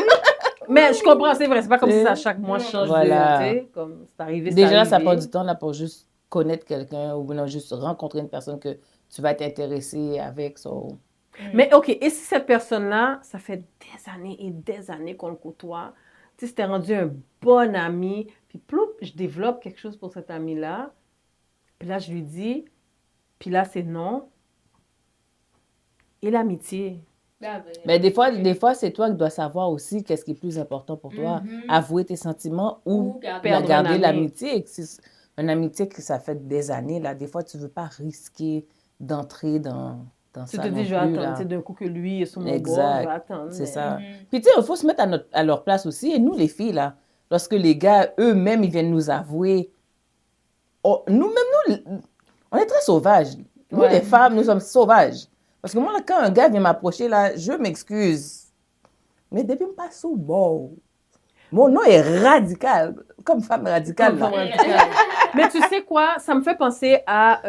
A: Mais je comprends, c'est vrai. C'est pas comme si c'est à chaque mois je change
B: Voilà.
A: de. Tu sais, comme c'est arrivé, c'est
B: Déjà, ça
A: arrivé.
B: prend du temps là, pour juste connaître quelqu'un ou non, juste rencontrer une personne que tu vas t'intéresser avec. So.
A: Mais OK, et si cette personne-là, ça fait des années et des années qu'on le côtoie, tu sais, c'était rendu un bon ami, puis ploup, je développe quelque chose pour cet ami-là, puis là, je lui dis, puis là, c'est non. Et l'amitié?
B: Mais des fois, c'est toi qui dois savoir aussi qu'est-ce qui est plus important pour toi. Avouer tes sentiments ou
A: perdre un
B: garder
A: ami.
B: l'amitié. Si une amitié que ça fait des années, là, des fois, tu ne veux pas risquer d'entrer dans
A: Tu
B: ça
A: te
B: non
A: dis, je vais
B: plus,
A: attendre,
B: là.
A: tu sais, d'un coup que lui est sur mon bord,
B: Exact.
A: je vais attendre.
B: C'est
A: mais-
B: ça. Puis, tu sais, il faut se mettre à leur place aussi. Et nous, les filles, là, lorsque les gars, eux-mêmes, ils viennent nous avouer, nous-mêmes, on est très sauvages. Nous,
A: Ouais.
B: les femmes, nous sommes sauvages. Parce que moi, là, quand un gars vient m'approcher, là, je m'excuse. Mais depuis, je me passe au bord. Mon nom est radical, comme femme radicale.
A: Comme
B: là.
A: femme radicale. Mais tu sais quoi? Ça me fait penser à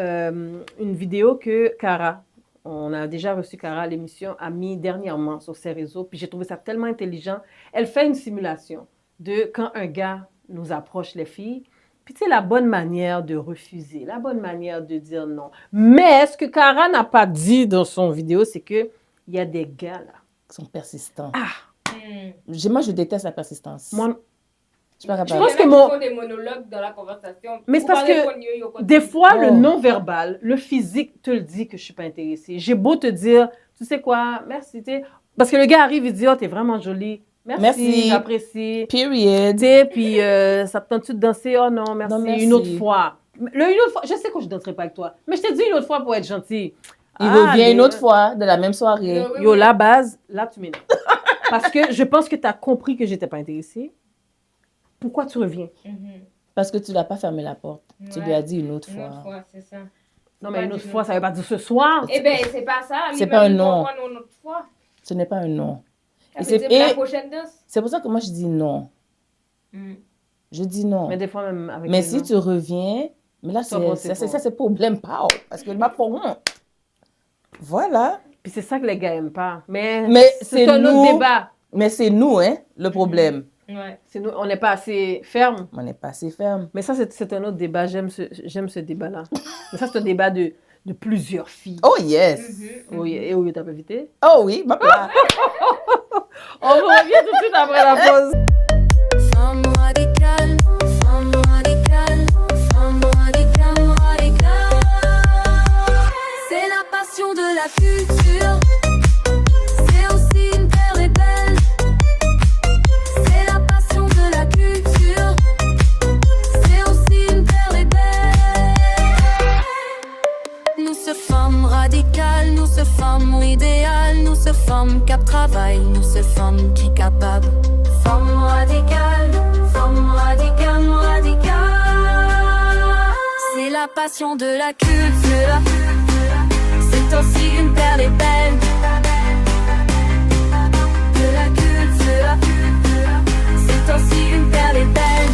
A: une vidéo que Cara on a déjà reçu Cara à l'émission, a mis dernièrement sur ses réseaux, puis j'ai trouvé ça tellement intelligent. Elle fait une simulation de quand un gars nous approche, les filles, puis tu sais, la bonne manière de refuser, la bonne manière de dire non. Mais ce que Cara n'a pas dit dans son vidéo, c'est qu'il y a des gars là.
B: Ils sont persistants.
A: Ah!
B: Moi, je déteste la persistance.
A: Moi,
B: je suis pas
A: je
B: capable.
A: pense que
D: Ils
A: mon...
D: font des monologues dans la conversation.
A: Mais c'est parce que des fois, le non-verbal, le physique te le dit que je suis pas intéressée. J'ai beau te dire, tu sais quoi, merci, tu sais. Parce que le gars arrive et dit, oh, t'es vraiment jolie. Merci, j'apprécie.
B: Period.
A: Tu sais, puis ça te tente-tu de danser? Oh non, merci.
B: Non, merci.
A: Une autre fois. Une autre fois, je sais que je ne danserai pas avec toi, mais je t'ai dit une autre fois pour être gentil.
B: Il revient une autre fois de la même soirée.
A: Yo, la base, là, tu m'énerves. Parce que je pense que tu as compris que j'étais pas intéressée. Pourquoi tu reviens?
B: Parce que tu l'as pas fermé la porte. Tu lui as dit une autre fois.
D: Une autre fois, c'est ça.
A: Non, mais une autre fois, ça veut pas dire ce soir.
D: Eh bien, c'est pas ça.
B: C'est pas un non.
D: Une autre fois.
B: Ce n'est pas un non.
D: C'est la prochaine danse.
B: C'est pour ça que moi, je dis non. Je dis non.
A: Mais des fois, même avec
B: Mais
A: les
B: si
A: noms.
B: tu reviens, mais là, c'est problème pas. Parce que m'a pas honte. Voilà.
A: Puis c'est ça que les gars aiment pas. Mais
B: c'est
A: un autre
B: nous.
A: débat.
B: Mais c'est nous, hein, le problème.
D: Ouais.
A: C'est nous, on n'est pas assez ferme.
B: On n'est pas assez ferme.
A: Mais ça, c'est un autre débat. J'aime ce débat-là. Mais ça, c'est un débat de plusieurs filles.
B: Oh yes.
A: Oui, et où t'as pas invité?
B: Oh oui, ma part.
A: On revient tout de suite après la pause.
C: Femme radicale, femme radicale, femme radicale, radicale. C'est la passion de la culture. C'est aussi une terre et belle. C'est la passion de la culture. C'est aussi une terre et belle. Nous ce femmes radicales, nous ce femmes idéales, nous ce femmes cap travail, nous ce femmes qui capables. Femme radicale, radicale. C'est la passion de la culture. C'est aussi une perle et belle. De la culture. C'est aussi une perle et belle.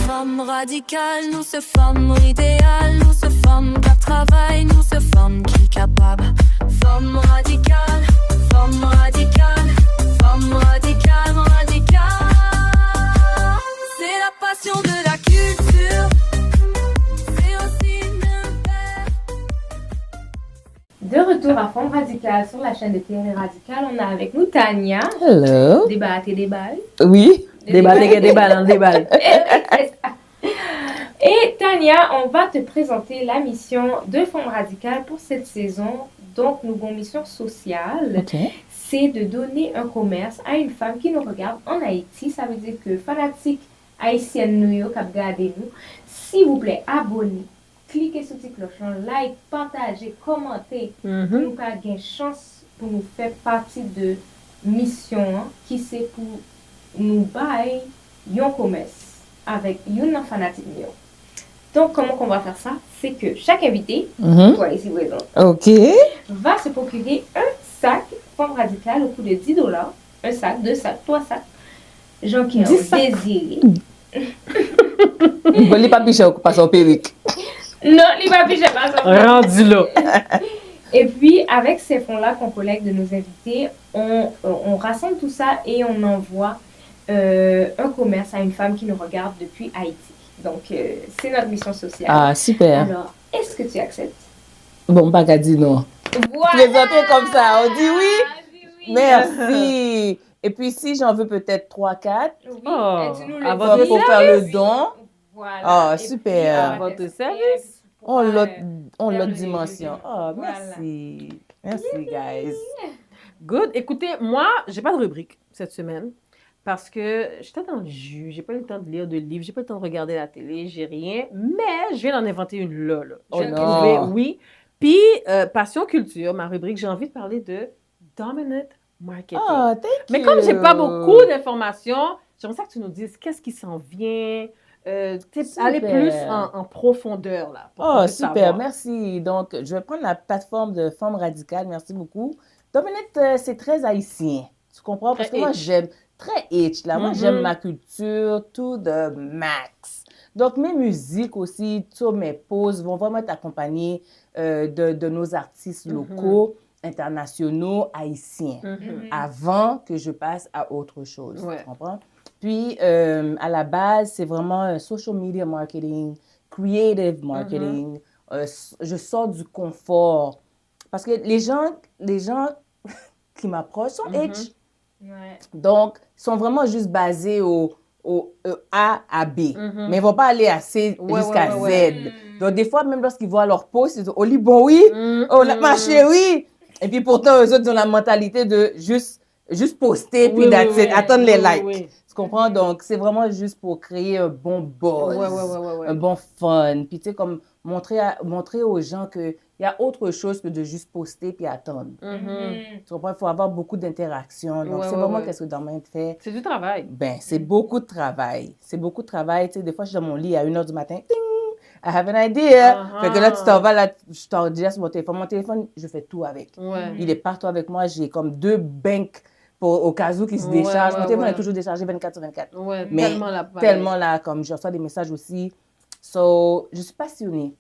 C: Femme radicale, nous ce femmes idéales, nous ce femmes qui travaillent, nous ce femmes qui capables. Femme radicale, femme radicale. Femme radicale, radicale. C'est la passion de la culture. C'est aussi une paire.
D: De retour à Femme radicale sur la chaîne de télé radicale, on a avec nous Tania.
B: Hello.
D: Débat et déballe.
B: Oui.
A: Débat.
D: Et Tania, on va te présenter la mission de Femme radicale pour cette saison. Donc, nous avons une mission sociale.
B: OK.
D: C'est de donner un commerce à une femme qui nous regarde en Haïti. Ça veut dire que fanatique haïtienne nous, qui regardez nous, s'il vous plaît, abonnez, cliquez sur cette cloche, like, partagez, commentez, pour nous avoir une chance pour nous faire partie de mission qui c'est pour nous bailler un commerce avec une fanatique nous. Donc, comment qu'on va faire ça? C'est que chaque invité, toi ici présent,
B: OK.
D: va se procurer un sac Femme radicale au coût de 10 $. Un sac, 2 sacs, 3 sacs. Gens qui ont désiré.
B: Il ne pas picher pas son perruque.
D: Non, il va picher pas son
A: Rendu là.
D: Et puis, avec ces fonds-là qu'on collecte de nos invités, on rassemble tout ça et on envoie un commerce à une femme qui nous regarde depuis Haïti. Donc, c'est notre mission sociale.
B: Ah, super.
D: Alors, est-ce que tu acceptes?
B: Bon, pas dit non.
D: Voilà!
B: Présenter comme ça, on dit oui.
D: Oui.
B: Merci. Et puis, si j'en veux peut-être 3-4
D: Oui,
A: Oh,
D: et tu nous le
A: avant
D: dis.
A: de
B: pour faire le don,
D: Voilà.
B: Ah,
D: Et puis,
B: super.
D: on va
A: Votre
D: tester,
A: service.
B: on
D: pourra,
B: l'autre
D: le-
B: dimension. Oh,
D: Voilà.
B: merci. Merci, guys.
A: Good. Écoutez, moi, j'ai pas de rubrique cette semaine parce que j'étais dans le jus. J'ai pas eu le temps de lire de livres, j'ai pas eu le temps de regarder la télé, j'ai rien. Mais je viens d'en inventer une là.
B: Oh
A: J'ai
B: non.
A: trouvé, oui. Puis, Passion Culture, ma rubrique, j'ai envie de parler de Dominant Marketing.
B: Oh, thank you.
A: Mais comme j'ai pas beaucoup d'informations, j'aimerais ça que tu nous dises qu'est-ce qui s'en vient. Aller plus en profondeur là. pour qu'on
B: Oh,
A: puisse
B: super,
A: savoir.
B: merci. Donc, je vais prendre la plateforme de Femme radicale. Merci beaucoup. Dominique, c'est très haïtien. Tu comprends? Parce
A: Très
B: que moi,
A: H.
B: j'aime très H, là. Moi,
A: Mhm.
B: j'aime ma culture, tout de max. Donc, mes musiques aussi, sur mes pauses, vont vraiment être accompagnées de nos artistes locaux, internationaux, haïtiens, avant que je passe à autre chose.
A: Ouais.
B: Tu comprends? Puis, à la base, c'est vraiment social media marketing, creative marketing. Je sors du confort. Parce que les gens qui m'approchent sont H.
D: Ouais.
B: Donc, ils sont vraiment juste basés au A à B. Mais ils ne vont pas aller à C jusqu'à Z. Donc, des fois, même lorsqu'ils voient leur post, ils disent « Oh, bon, oui! Oh, ma chérie! » Et puis, pourtant, eux autres ont la mentalité de juste poster, puis that's it, attendre les likes. Tu comprends? Donc, c'est vraiment juste pour créer un bon buzz, un bon fun. Puis, tu sais, comme montrer aux gens qu'il y a autre chose que de juste poster puis attendre. Tu comprends? Il faut avoir beaucoup d'interactions. Donc, c'est vraiment qu'est-ce que Dharma fait.
A: C'est du travail.
B: Ben, c'est beaucoup de travail. C'est beaucoup de travail. Tu sais, des fois, je suis dans mon lit à 1h du matin. Ting! I have an idea. Fait que là, tu t'en vas, là, je t'enregistre sur mon téléphone. Mon téléphone, je fais tout avec. Il est partout avec moi. J'ai comme 2 banks au cas où qui se déchargent. Mon téléphone est toujours déchargé 24/24. Mais tellement là, comme je reçois des messages aussi. So, je suis passionnée.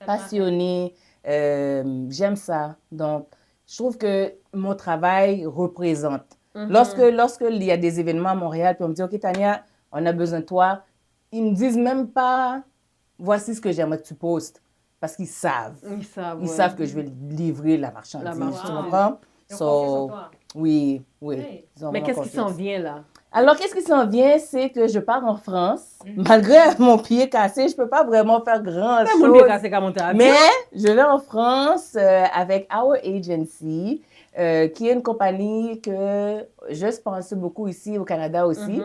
B: Passionnée. J'aime ça. Donc, je trouve que mon travail représente. Lorsqu'il y a des événements à Montréal, puis on me dit, OK, Tania, on a besoin de toi, ils ne me disent même pas, voici ce que j'aimerais que tu postes. Parce qu'ils savent. Ils savent que je vais livrer la marchandise. Tu comprends? Oui.
A: Mais qu'est-ce qui s'en vient là?
B: Alors, qu'est-ce qui s'en vient, c'est que je pars en France. Malgré mon pied cassé, je ne peux pas vraiment faire grand-chose.
A: Mon pied cassé comme
B: mais je vais en France avec Our Agency, qui est une compagnie que je sponsor beaucoup ici au Canada aussi.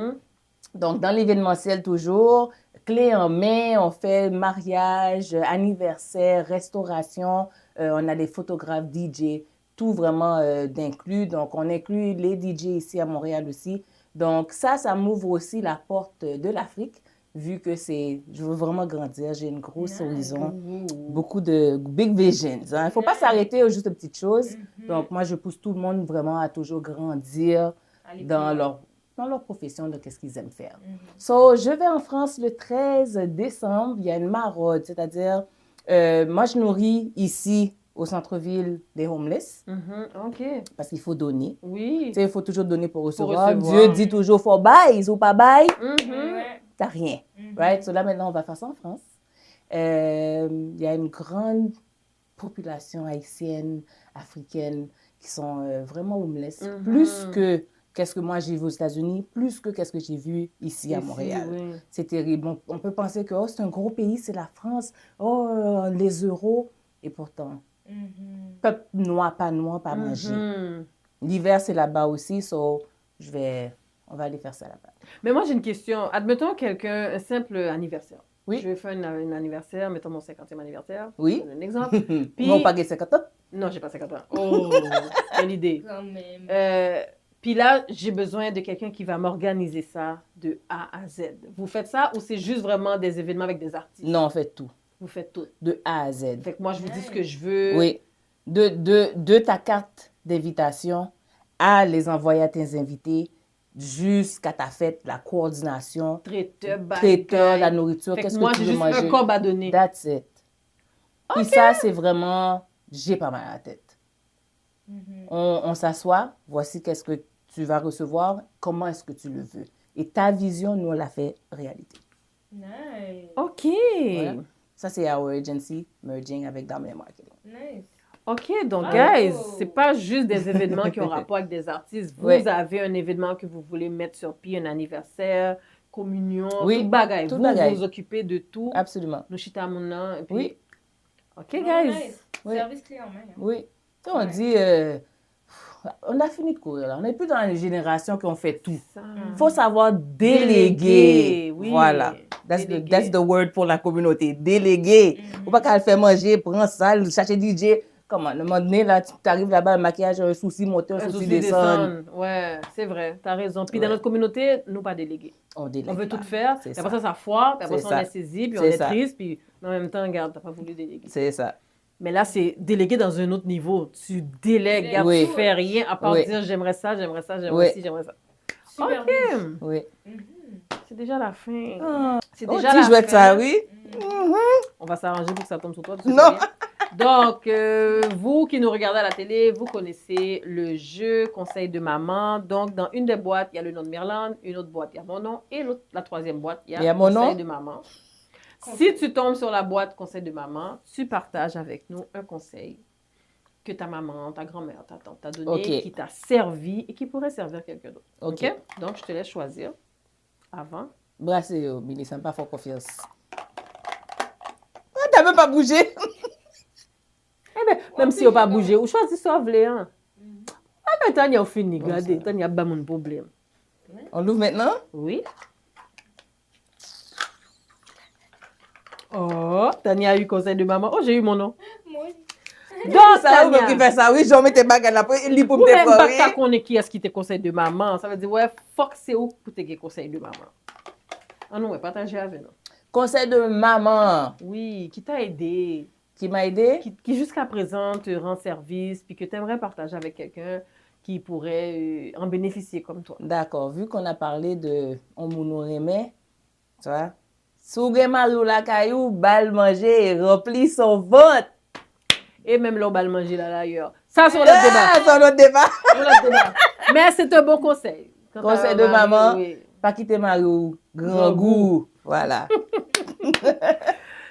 B: Donc, dans l'événementiel toujours, clé en main, on fait mariage, anniversaire, restauration, on a des photographes, DJ, tout vraiment d'inclus. Donc, on inclut les DJ ici à Montréal aussi. Donc, ça m'ouvre aussi la porte de l'Afrique, vu que je veux vraiment grandir, j'ai une grosse horizon, beaucoup de big visions. Il ne faut pas s'arrêter aux juste petites choses. Donc, moi, je pousse tout le monde vraiment à toujours grandir dans leur profession, de qu'est-ce qu'ils aiment faire. So, je vais en France le 13 décembre, il y a une maraude, c'est-à-dire, moi, je nourris ici, au centre-ville, des homeless.
A: OK.
B: Parce qu'il faut donner.
A: Oui.
B: Tu sais, il faut toujours donner pour recevoir. Dieu dit toujours, faut bail ou pas bail. T'as rien. Right? So là, maintenant, on va faire ça en France. Il y a une grande population haïtienne, africaine, qui sont vraiment homeless. Plus que qu'est-ce que moi j'ai vu aux États-Unis, plus que qu'est-ce que j'ai vu ici à Montréal. C'est terrible. On peut penser que c'est un gros pays, c'est la France. Oh, les euros. Et pourtant, peuple noir, pas manger. L'hiver, c'est là-bas aussi, so on va aller faire ça là-bas.
A: Mais moi, j'ai une question. Admettons un simple anniversaire.
B: Oui.
A: Je vais faire un anniversaire, mettons mon 50e anniversaire.
B: Oui.
A: Un exemple. Puis...
B: Non, pas 50 ans?
A: Non, j'ai pas 50 ans. Oh, quelle idée.
D: Quand même.
A: Puis là, j'ai besoin de quelqu'un qui va m'organiser ça de A à Z. Vous faites ça ou c'est juste vraiment des événements avec des artistes?
B: Non, on fait tout.
A: Vous faites tout.
B: De A à Z.
A: Fait que moi, je vous dis ce que je veux.
B: Oui. De ta carte d'invitation à les envoyer à tes invités jusqu'à ta fête, la coordination. Traiteur, la nourriture. Qu'est-ce que tu veux manger? Moi, j'ai juste
A: un corps à donner.
B: That's it. Puis ça, c'est vraiment... J'ai pas mal à la tête. On s'assoit. Voici qu'est-ce que tu vas recevoir. Comment est-ce que tu le veux? Et ta vision, nous, on l'a fait réalité.
D: Nice.
A: OK.
B: Voilà. Ça, c'est Our Agency, merging avec Dharma Marketing.
D: Nice.
A: OK, donc, guys, c'est pas juste des événements qui ont rapport avec des artistes. Vous avez un événement que vous voulez mettre sur pied, un anniversaire, communion, tout bagaille. Vous vous occupez de tout.
B: Absolument.
A: Nous chita mon et puis...
B: Oui.
A: OK, guys.
D: Nice. Service clé en main.
B: Oui. Quand on dit... on a fini de courir, là. On n'est plus dans les générations qui ont fait tout. Il faut savoir déléguer.
A: Oui.
B: Voilà. That's the word pour la communauté. Déléguer. Faut pas qu'elle fait manger, prends ça, chercher DJ. Comment? À un moment donné, là, tu arrives là-bas, le maquillage, un souci monter, un souci descendre.
A: Ouais, c'est vrai. Tu as raison. Puis dans notre communauté, nous, pas déléguer.
B: On délègue.
A: On veut tout faire. Puis après ça foire. Puis après ça, on est saisi. Puis on est triste. Puis en même temps, regarde, tu n'as pas voulu déléguer.
B: C'est ça.
A: Mais là, c'est déléguer dans un autre niveau. Tu délègues, tu ne fais rien à part dire j'aimerais ça, j'aimerais ça, j'aimerais ci, j'aimerais ça.
D: Super.
B: Oui.
A: C'est déjà la fin. C'est
B: Oh,
A: déjà
B: tu
A: la
B: jouais de ça,
A: fin.
B: oui?
A: On va s'arranger pour que ça tombe sur toi. tu sais
B: Non.
A: bien. Donc, vous qui nous regardez à la télé, vous connaissez le jeu Conseil de maman. Donc, dans une des boîtes, il y a le nom de Myrlande, une autre boîte, il y a mon nom, et la troisième boîte, il y a
B: mon nom.
A: Conseil de maman. Si tu tombes sur la boîte Conseil de maman, tu partages avec nous un conseil que ta maman, ta grand-mère, ta tante t'a donné,
B: Ok.
A: qui t'a servi et qui pourrait servir quelqu'un d'autre.
B: Ok.
A: OK? Donc, je te laisse choisir avant.
B: Brassez, Billy, ça me pas fort confiance. Ah, t'as même pas bougé.
A: Eh bien, même si on pas bougé, ou choisis ça, vous hein. Ah ben, Tania, on finit, regardez, Tania, pas mon problème.
B: On l'ouvre maintenant?
A: Oui. Oh, Tania a eu conseil de maman. Oh, j'ai eu mon nom.
D: Moi,
A: Donc,
B: Ça, vous qui
A: Tania,
B: fait ça, oui, j'en mets tes bagages là, il lit pour
A: vous
B: me
A: même pas
B: décorer.
A: qu'à connaître qui est-ce qui te conseille de maman. Ça veut dire, ouais, fuck, c'est où pour te conseil de maman. Ah non, ouais, partagez avec nous.
B: Conseil de maman
A: Oui, qui t'a aidé,
B: qui m'a aidé.
A: qui jusqu'à présent te rend service, puis que tu aimerais partager avec quelqu'un qui pourrait en bénéficier comme toi.
B: D'accord, vu qu'on a parlé de on mounou remè, tu vois, sou gen marou la kayou, bal manger et rempli son ventre.
A: Et même là, on va le manger là d'ailleurs. Ça, c'est notre débat.
B: Ah, c'est notre débat.
A: C'est notre débat. Mais c'est un bon conseil. Quand
B: Conseil
A: ta
B: de maman.
A: oui.
B: Pas quitter marou, grand
A: Grand
B: goût. Voilà.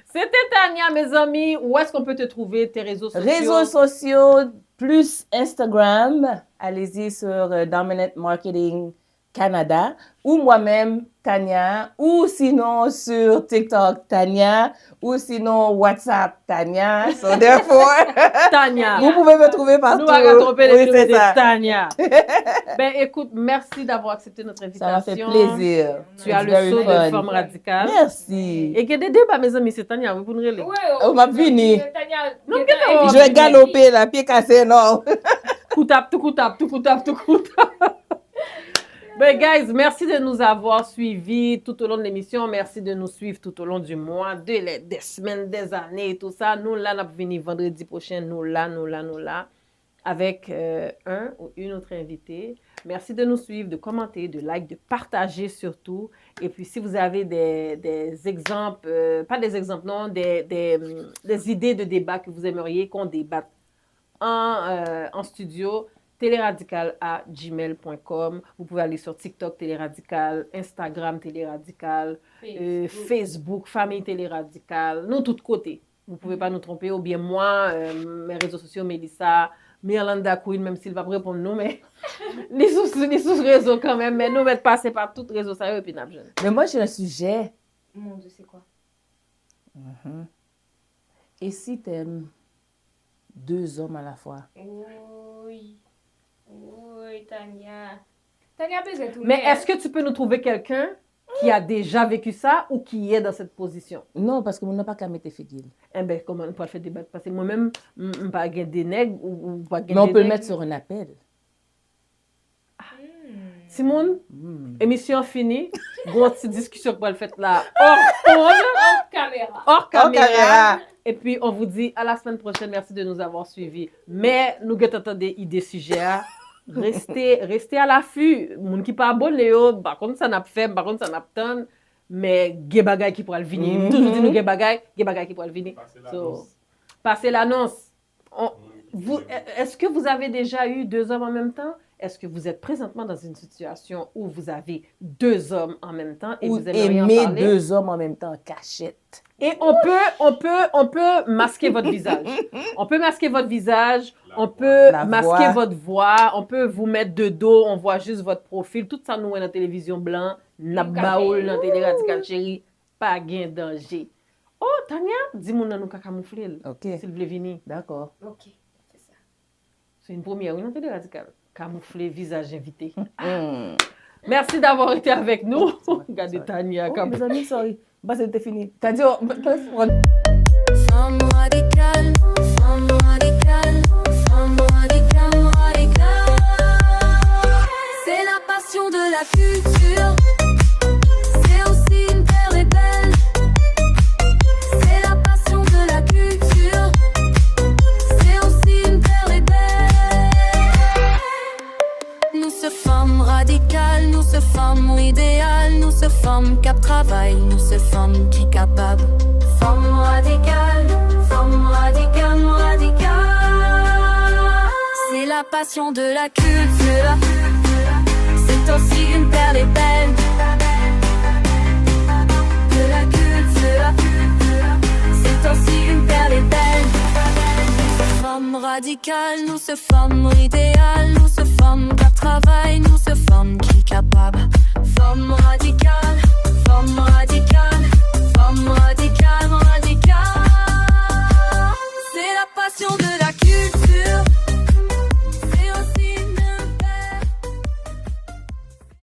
A: C'était Tania, mes amis. Où est-ce qu'on peut te trouver, tes réseaux sociaux?
B: Réseaux sociaux plus Instagram. Allez-y sur Dominant Marketing Canada ou moi-même, Tania, ou sinon sur TikTok, Tania, ou sinon WhatsApp, Tania. So therefore,
A: Tania.
B: vous pouvez me trouver partout.
A: Nous allons tromper les
B: Oui,
A: films
B: c'est
A: de
B: ça.
A: Tania. Ben, écoute, merci d'avoir accepté notre
B: Ça
A: invitation.
B: m'a fait plaisir.
A: Tu as
B: It's
A: le
B: very
A: saut de
B: fun.
A: femme radicale.
B: Merci.
A: Et que des débats, mes amis, c'est Tania. Vous pouvez nous relire.
B: On m'a fini.
D: Tania,
A: Non,
D: Tania,
A: qu'est-ce qu'on va
B: Je vais galoper là, pied cassé, non.
A: Coup tape, tout coup tape, tout coup tape, tout coup tape. Ben, guys, merci de nous avoir suivis tout au long de l'émission. Merci de nous suivre tout au long du mois, des semaines, des années, tout ça. Nous, là, nous venons vendredi prochain, nous, là, avec un ou une autre invitée. Merci de nous suivre, de commenter, de like, de partager surtout. Et puis, si vous avez des exemples, pas des exemples, non, des idées de débat que vous aimeriez qu'on débatte en studio, téléradical@gmail.com. Vous pouvez aller sur TikTok Téléradical, Instagram Téléradical, Facebook Famille Téléradical, nous tous côtés. Vous ne pouvez pas nous tromper, ou bien moi, mes réseaux sociaux, Mélissa, Myrlanda Queen, même s'il va pas répondre nous, mais les sous-réseaux quand même, mais nous mettre passer par tous les réseaux sociaux et puis n'a besoin.
B: Mais moi, j'ai un sujet.
D: Mon Dieu, c'est quoi?
B: Et si t'aimes 2 hommes à la fois?
D: Oui. Oui, Tania. Tania peut être tout.
A: Mais est-ce que tu peux nous trouver quelqu'un qui a déjà vécu ça ou qui est dans cette position?
B: Non, parce que on n'a pas qu'à mettre figil.
A: Eh bien, comment on peut faire débattre? Parce que moi-même, je ne peux pas gagner des nègres ou pas gagner
B: Mais on
A: des
B: peut le
A: nègres.
B: mettre sur un appel.
A: Simone, émission finie. Grosse petite discussion qu'on va le faire là hors
D: Caméra.
A: caméra. Et puis, on vous dit à la semaine prochaine. Merci de nous avoir suivis. Mais nous avons des idées sujets. Restez à l'affût. Moun qui pas abonné, par contre, ça n'a pas fait, par contre, ça n'a pas tant. Mais il bagay qui pourra le venir. Toujours dit nous il bagay qui pourra le venir. Passez l'annonce. Est-ce que vous avez déjà eu 2 hommes en même temps? Est-ce que vous êtes présentement dans une situation où vous avez 2 hommes en même temps et
B: Ou
A: vous aimeriez en
B: aimer
A: parler?
B: 2 hommes en même temps, cachette.
A: Et on peut masquer votre visage. On peut masquer votre visage, on peut
B: La
A: masquer
B: voix.
A: votre voix, on peut vous mettre de dos, on voit juste votre profil. Tout ça, nous, dans la télévision blanc, n'a baoul dans la télé radicale chérie, pas gain danger. Oh, Tania, dis-moi, nous qu'à camoufler.
B: OK.
A: S'il vous plaît, venir.
B: D'accord.
D: Ok, c'est ça.
A: C'est une première, oui, dans la télé radicale. Camoufler, visage invité. Merci d'avoir été avec nous. Regardez Tania.
B: Oh,
A: comme...
B: mes amis, sorry. Bah, c'était fini. T'as dit, oh,
C: Femme radicale, femme radicale, femme radicale, radicale. C'est la passion de la culture. C'est aussi une terre et belle. C'est la passion de la culture. C'est aussi une terre et belle. Nous, ce femmes radicales, nous, ce femmes idéales, nous, ce femmes travail, nous ces femmes qui capables. Femme radicale, radicale. C'est la passion de la culture. C'est aussi une perle épelle de la culture. C'est aussi une perle épelle. Femme radicale, nous ces femmes idéales, nous